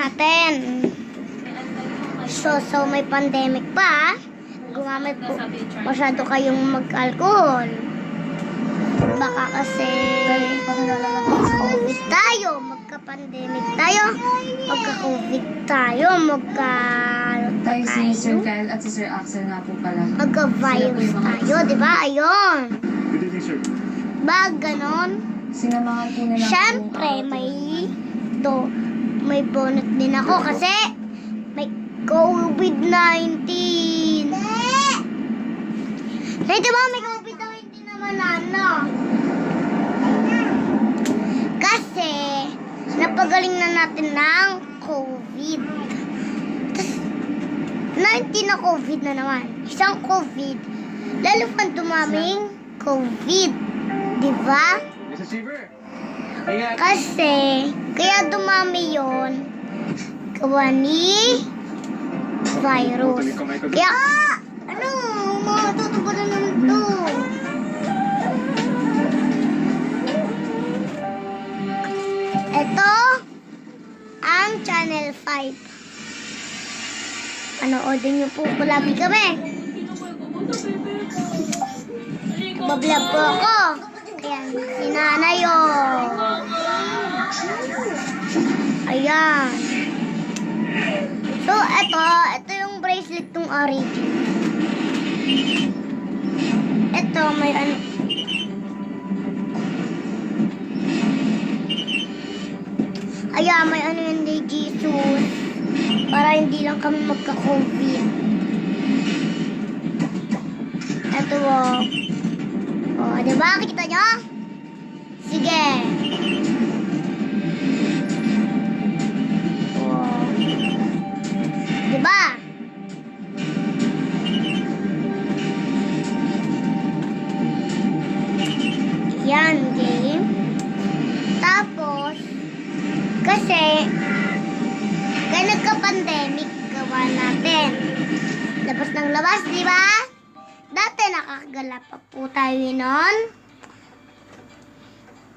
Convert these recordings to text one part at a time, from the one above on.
natin. So may pandemic pa. Gumamit po masyado kayong mag-alcohol. Baka kasi COVID tayo, magka-pandemic tayo, magka-COVID tayo, Tayo si Sir Kyle at si Sir Axel nga po pala. magka-virus tayo, di ba? Ayun. Good evening, sir. Ba, ganon? Sinamahan po nila Siyempre, may bonus din ako kasi may COVID-19. Di ba may COVID-19 naman, ano? Kasi, napagaling na natin ng COVID. Tapos, 19 na COVID na naman. Isang COVID. Lalo pang dumaming COVID. Diba? Mr. Silver. Ingat. Kasi, kaya dumami yon gawa ni virus. Kaya, ano, matutubo na naman to. Ito, ang Channel 5. Panoodin niyo po lagi kami. Bablog po ako. Ayan, si nanay yun. Ayan. So, ito yung bracelet ng origin. Ito, may ano. Ayan, may ano yun ni Jesus. Para hindi lang kami magka-COVID. Ito, oh. Oh, diba? Kita nyo? Sige. Oh. Diba? Yan, game. Tapos, kasi, kaya nagka-pandemic, gawa natin. Labas ng labas, diba? Dati nakakagala pa po tayo nun.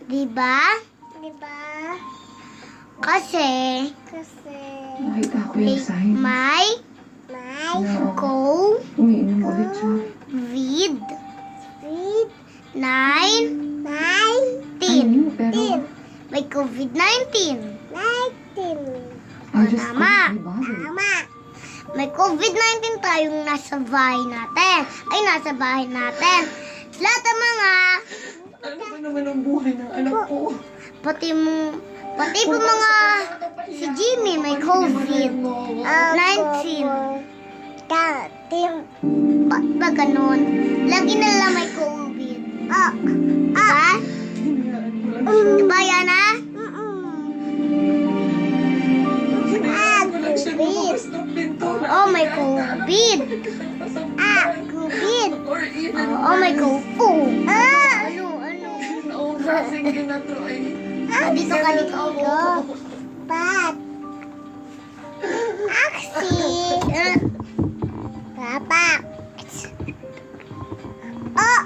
Diba? Diba? Kasi Nakita ko yung sign. may COVID Umiinom ulit siya. 19. Ayun, pero... May COVID-19. I just Tama. couldn't be bothered. May COVID-19 tayong nasa bahay natin. Ay, nasa bahay natin. Lahat ng mga, Ano ba naman ang buhay ng anak ko? pati po mga, si Jimmy may COVID-19. Ba't ba ganun? Lagi na lang may COVID. Diba? Diba, Yana? Oh, may COVID. COVID. Oh, may COVID. Ano? Dito ka, dito. Pat. Aksi. Papa. Oh.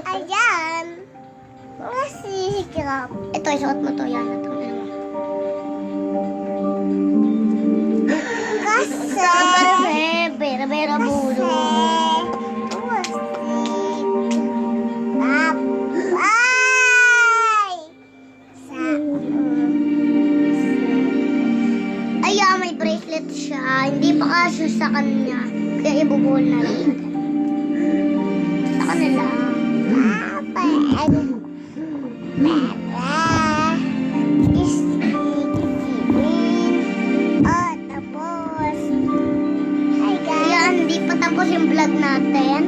Ayan. Masikirap. Ito, isuot mo to. Yan. Ito. Kasi. Bera bulo. Ayan, may bracelet siya. Hindi pa kasi sa kanya. Kaya ibubuhol na rin. Sa kanila. Ayan, hindi pa tapos yung vlog natin.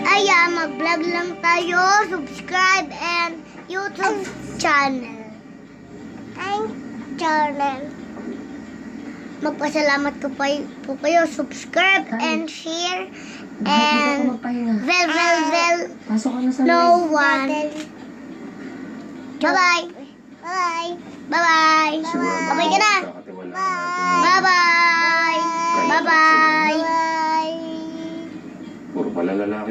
Ayan, mag-vlog lang tayo. Subscribe and YouTube channel. Magpasalamat ko po kayo. Subscribe and share and bell. Pasok ka na sa No live. one. Bye-bye. Bye-bye ka na. Bye-bye. Puro pala lalaki.